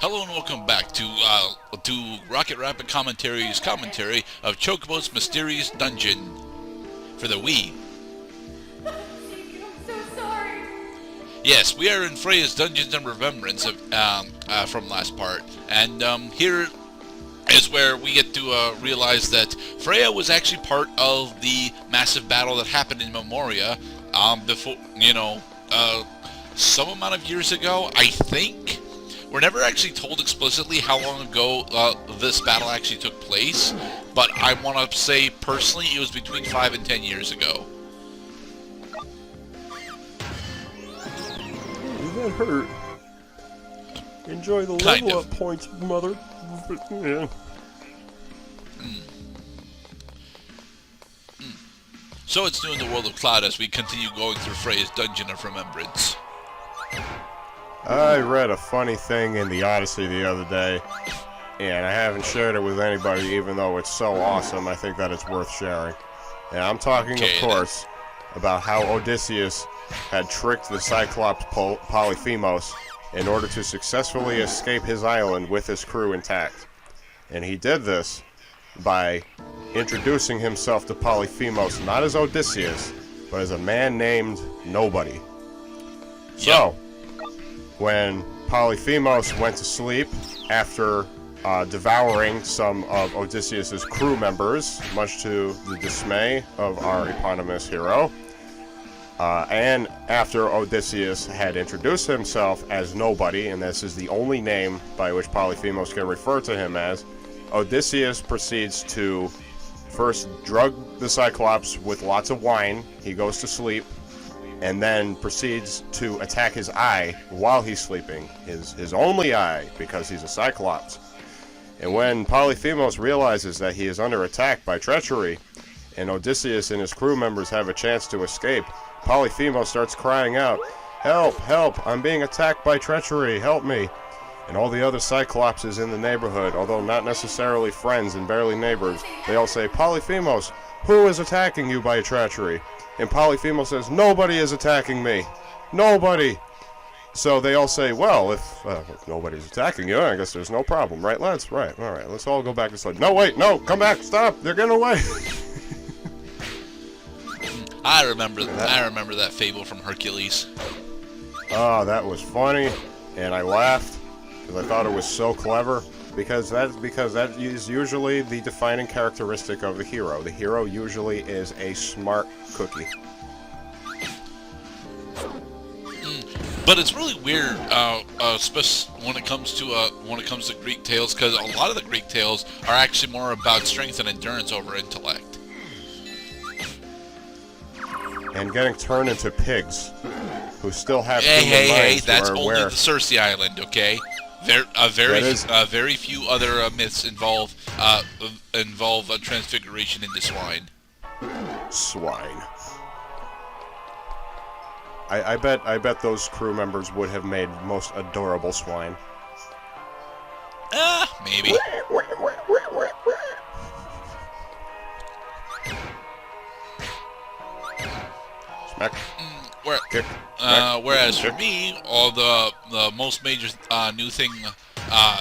Hello and welcome back to Rocket Rapid Commentaries commentary of Chocobo's Mysterious Dungeon for the Wii. I'm so sorry. Yes, we are in Freya's Dungeons and Remembrance from last part, and here is where we get to realize that Freya was actually part of the massive battle that happened in Memoria before, some amount of years ago, I think. We're never actually told explicitly how long ago this battle actually took place, but I want to say personally it was between 5 and 10 years ago. Does that hurt? Enjoy the Kind level of. up points, mother. Yeah. So it's new in the world of Cloud as we continue going through Freya's Dungeon of Remembrance. I read a funny thing in the Odyssey the other day, and I haven't shared it with anybody, even though it's so awesome. I think that it's worth sharing. And I'm talking, Okay, of course, about how Odysseus had tricked the Cyclops Polyphemus in order to successfully escape his island with his crew intact. And he did this by introducing himself to Polyphemus not as Odysseus, but as a man named Nobody. So, when Polyphemus went to sleep after devouring some of Odysseus' crew members, much to the dismay of our eponymous hero, and after Odysseus had introduced himself as Nobody, and this is the only name by which Polyphemus can refer to him as, Odysseus proceeds to first drug the Cyclops with lots of wine. He goes to sleep, and then proceeds to attack his eye while he's sleeping, his only eye, because he's a Cyclops. And when Polyphemus realizes that he is under attack by treachery, and Odysseus and his crew members have a chance to escape, Polyphemus starts crying out, "Help, help, I'm being attacked by treachery, help me." And all the other Cyclopses in the neighborhood, although not necessarily friends and barely neighbors, they all say, "Polyphemus, who is attacking you by treachery?" And Polyphemus says, "Nobody is attacking me. Nobody." So they all say, "Well, if nobody's attacking you, I guess there's no problem, right, lads? Right, all right, let's all go back to sleep." "No, wait, no, come back, stop, they're getting away." I remember that fable from Hercules. Oh, that was funny, and I laughed because I thought it was so clever. Because that is usually the defining characteristic of the hero. The hero usually is a smart cookie. But it's really weird, especially when it comes to Greek tales, because a lot of the Greek tales are actually more about strength and endurance over intellect. And getting turned into pigs, who still have Hey, human hey, minds, that's who are only aware. the Circe Island, okay? Very few other myths involve a transfiguration into swine. Swine. I bet those crew members would have made most adorable swine. Maybe. Smack. Kick. Whereas for me, all the most major new thing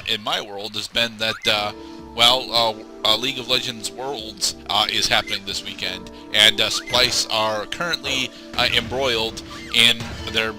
in my world has been that League of Legends Worlds is happening this weekend, and Splice are currently embroiled in their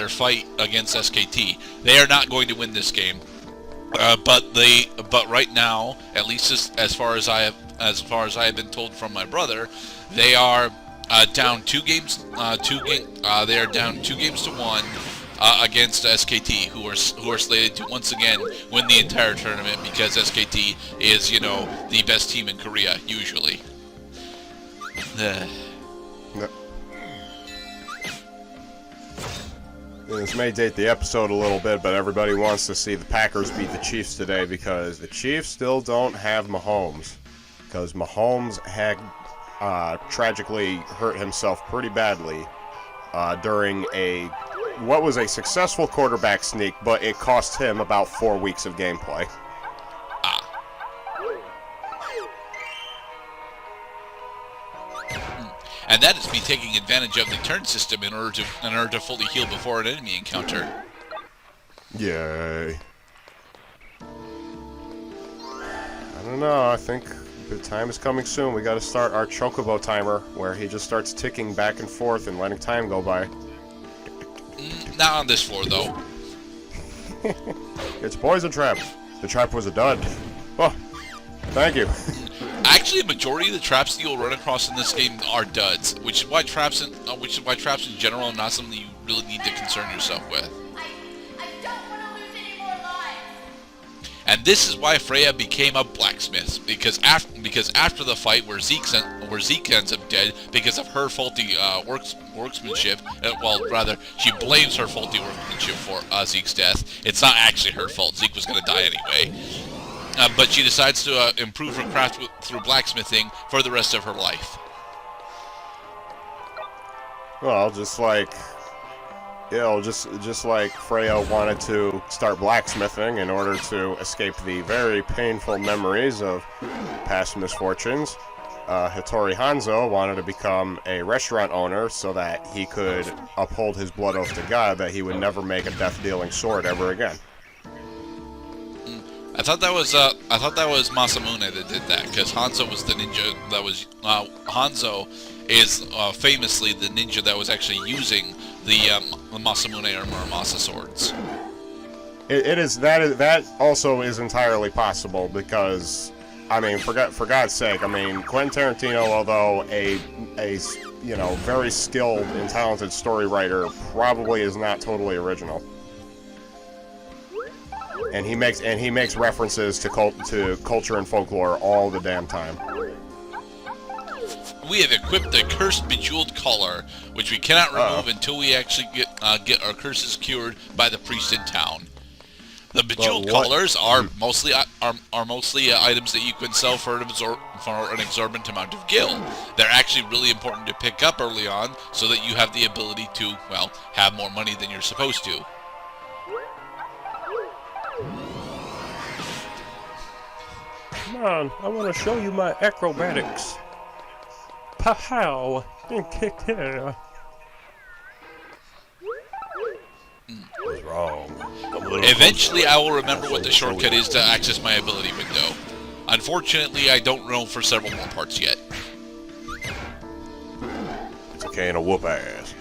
fight against SKT. They are not going to win this game, but right now, at least as far as I have been told from my brother, they are down two games. They are down 2 games to 1 against SKT, who are slated to once again win the entire tournament because SKT is, the best team in Korea usually. This may date the episode a little bit, but everybody wants to see the Packers beat the Chiefs today because the Chiefs still don't have Mahomes. Because Mahomes had tragically hurt himself pretty badly during what was a successful quarterback sneak, but it cost him about 4 weeks of gameplay. And that is me taking advantage of the turn system in order to fully heal before an enemy encounter. Yay. don't know. I think the time is coming soon. We got to start our Chocobo timer, where he just starts ticking back and forth and letting time go by. Not on this floor, though. It's poison trap. The trap was a dud. Oh, thank you. Actually, a majority of the traps that you'll run across in this game are duds, which is why traps in general are not something you really need to concern yourself with. I don't want to lose any more lives. And this is why Freya became a blacksmith, because after the fight where Zeke ends up dead because of her faulty workmanship, she blames her faulty workmanship for Zeke's death. It's not actually her fault. Zeke was going to die anyway. But she decides to improve her craft through blacksmithing for the rest of her life. Well, just like Freya wanted to start blacksmithing in order to escape the very painful memories of past misfortunes, Hattori Hanzo wanted to become a restaurant owner so that he could uphold his blood oath to God that he would never make a death-dealing sword ever again. I thought that was Masamune that did that, because Hanzo was the ninja that was Hanzo is famously the ninja that was actually using the Masamune or Muramasa swords. That also is entirely possible because, I mean, for God's sake, I mean, Quentin Tarantino, although a very skilled and talented story writer, probably is not totally original. And he makes references to culture and folklore all the damn time. We have equipped the cursed bejeweled collar, which we cannot remove until we actually get our curses cured by the priest in town. The bejeweled collars are mostly items that you can sell for an exorbitant amount of gil. They're actually really important to pick up early on, so that you have the ability to, well, have more money than you're supposed to. Come on, I want to show you my acrobatics. Pow! What's wrong? Eventually, I will remember what the shortcut is to access my ability window. Unfortunately, I don't know for several more parts yet. It's a can of whoop ass.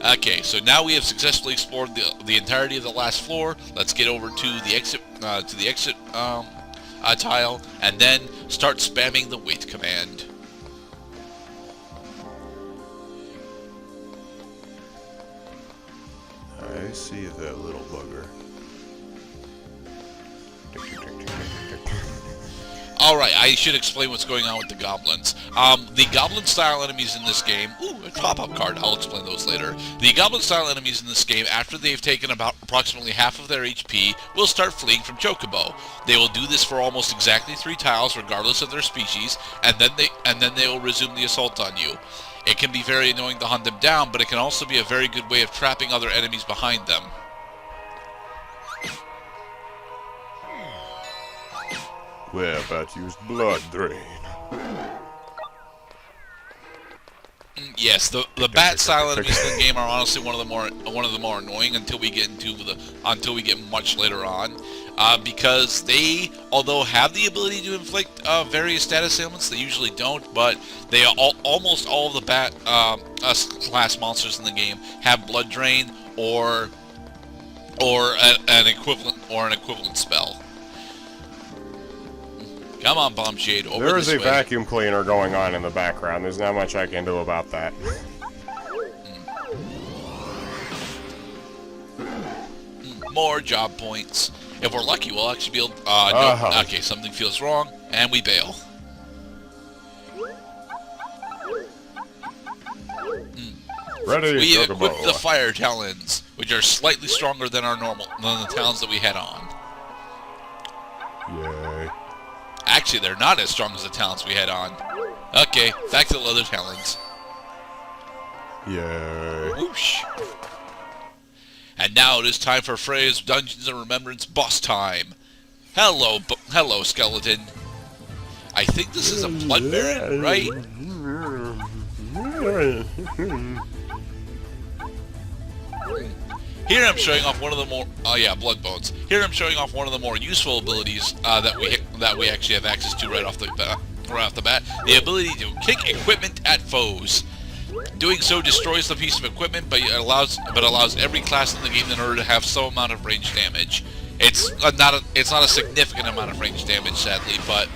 Okay, so now we have successfully explored the entirety of the last floor. Let's get over to the exit tile, and then start spamming the wait command. I see that little bugger. Alright, I should explain what's going on with the goblins. The goblin-style enemies in this game... Ooh, a pop-up card. I'll explain those later. The goblin-style enemies in this game, after they've taken approximately half of their HP, will start fleeing from Chocobo. They will do this for almost exactly 3 tiles, regardless of their species, and then they will resume the assault on you. It can be very annoying to hunt them down, but it can also be a very good way of trapping other enemies behind them. We're about to use blood drain. Yes, the bat style enemies in the game are honestly one of the more annoying until we get much later on, because they, although have the ability to inflict various status ailments, they usually don't. But they almost all of the bat class monsters in the game have blood drain or an equivalent spell. Come on, Bomb Shade, over There this is a way. vacuum cleaner going on in the background. There's not much I can do about that. More job points. If we're lucky, we'll actually be able... no. Okay, something feels wrong, and we bail. Ready, We have Chocobo. equipped the Fire Talons, which are slightly stronger than the talons that we had on. Yay. Actually, they're not as strong as the talons we had on. Okay, back to the leather talons. Yay. Whoosh. And now it is time for Freya's Dungeons and Remembrance boss time. Hello, skeleton. I think this is a blood baron, right? Here I'm showing off one of the more, blood bones. Here I'm showing off one of the more useful abilities that we actually have access to right off the bat. The ability to kick equipment at foes. Doing so destroys the piece of equipment, but allows every class in the game in order to have some amount of range damage. It's not a significant amount of range damage, sadly, but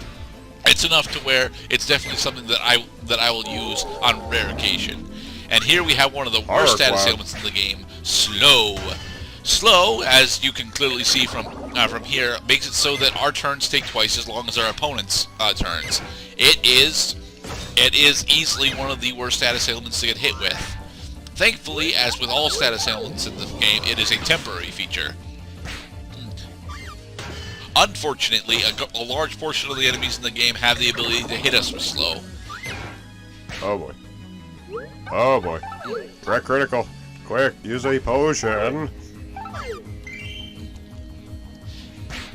it's enough to where it's definitely something that I will use on rare occasion. And here we have one of the worst status ailments in the game, slow. Slow, as you can clearly see from here, makes it so that our turns take twice as long as our opponent's turns. It is easily one of the worst status ailments to get hit with. Thankfully, as with all status ailments in the game, it is a temporary feature. Unfortunately, a large portion of the enemies in the game have the ability to hit us with slow. Oh boy. Oh boy. Wreck critical. Quick, use a potion.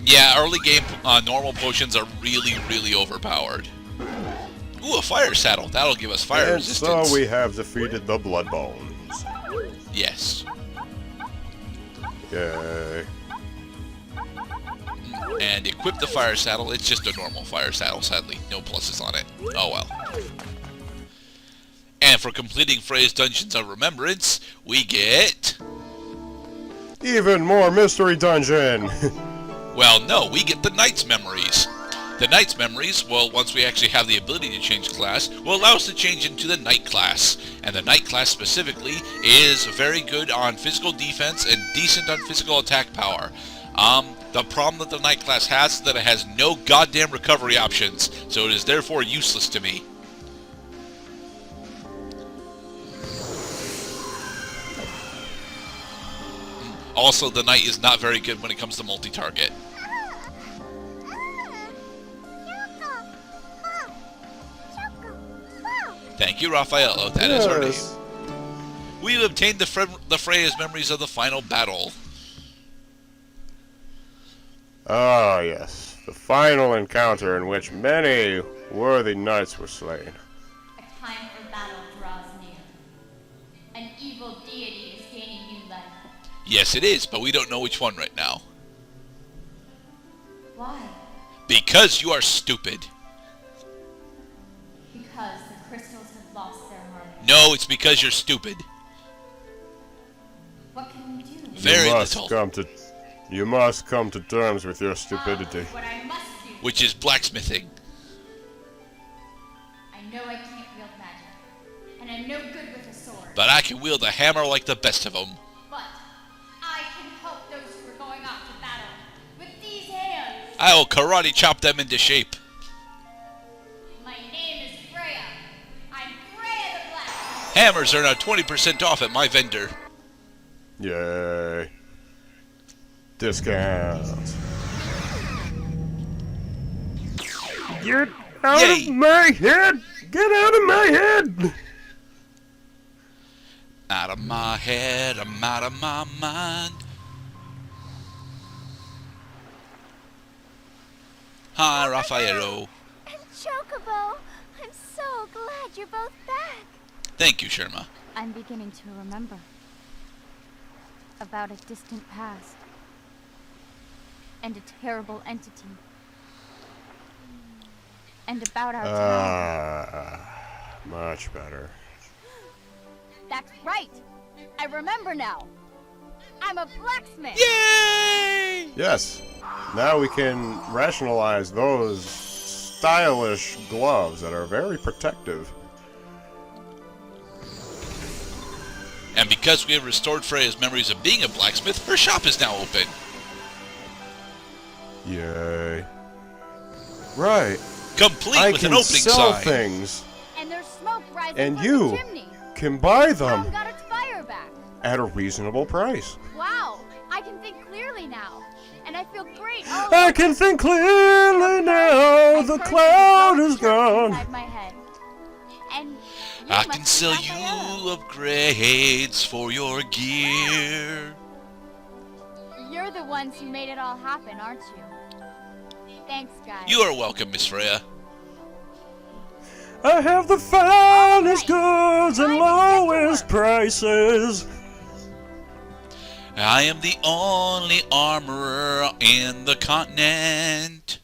Yeah, early game normal potions are really, really overpowered. Ooh, a fire saddle. That'll give us fire resistance. So we have defeated the blood bones. Yes. Yay. And equip the fire saddle. It's just a normal fire saddle, sadly. No pluses on it. Oh well. And for completing Freya's Dungeons of Remembrance, we get... even more mystery dungeon! Well, no, we get the Knight's Memories. The Knight's Memories, well, once we actually have the ability to change class, will allow us to change into the Knight class. And the Knight class specifically is very good on physical defense and decent on physical attack power. The problem that the Knight class has is that it has no goddamn recovery options, so it is therefore useless to me. Also, the Knight is not very good when it comes to multi-target. Thank you, Raffaello. That is our name. We've obtained the Freya's memories of the final battle. Ah, yes. The final encounter in which many worthy knights were slain. A time for battle draws near. An evil deity is gaining new life. Yes, it is, but we don't know which one right now. Why? Because you are stupid. Because the crystals have lost their harmony. No, it's because you're stupid. What can we do? Very little. You must come to terms with your stupidity. What I must do. Which is blacksmithing. I know I can't wield magic, and I'm no good with a sword. But I can wield a hammer like the best of them. But I can help those who are going off to battle with these hands. I will karate chop them into shape. My name is Freya. I'm Freya the Black. Hammers are now 20% off at my vendor. Yay. Discount. Get out Yay. of my head! Get out of my head! Out of my head, I'm out of my mind. Hi, Raffaello. And Chocobo, I'm so glad you're both back. Thank you, Sherma. I'm beginning to remember. About a distant past. And a terrible entity. And about our town. Much better. That's right! I remember now! I'm a blacksmith! Yay! Yes. Now we can rationalize those stylish gloves that are very protective. And because we have restored Freya's memories of being a blacksmith, her shop is now open. Yay. Right. Complete with an opening sell sign. things, And there's smoke rising and from you the chimney. can buy Town them got its fire back. at a reasonable price. Wow, I can think clearly now. And I feel great all I over. can think clearly now. The cloud is gone. Inside my head. And you I must can be sell Raphael. you upgrades for your gear. You're the ones who made it all happen, aren't you? Thanks, guys. You are welcome, Miss Freya. I have the finest goods and lowest prices. I am the only armorer in the continent.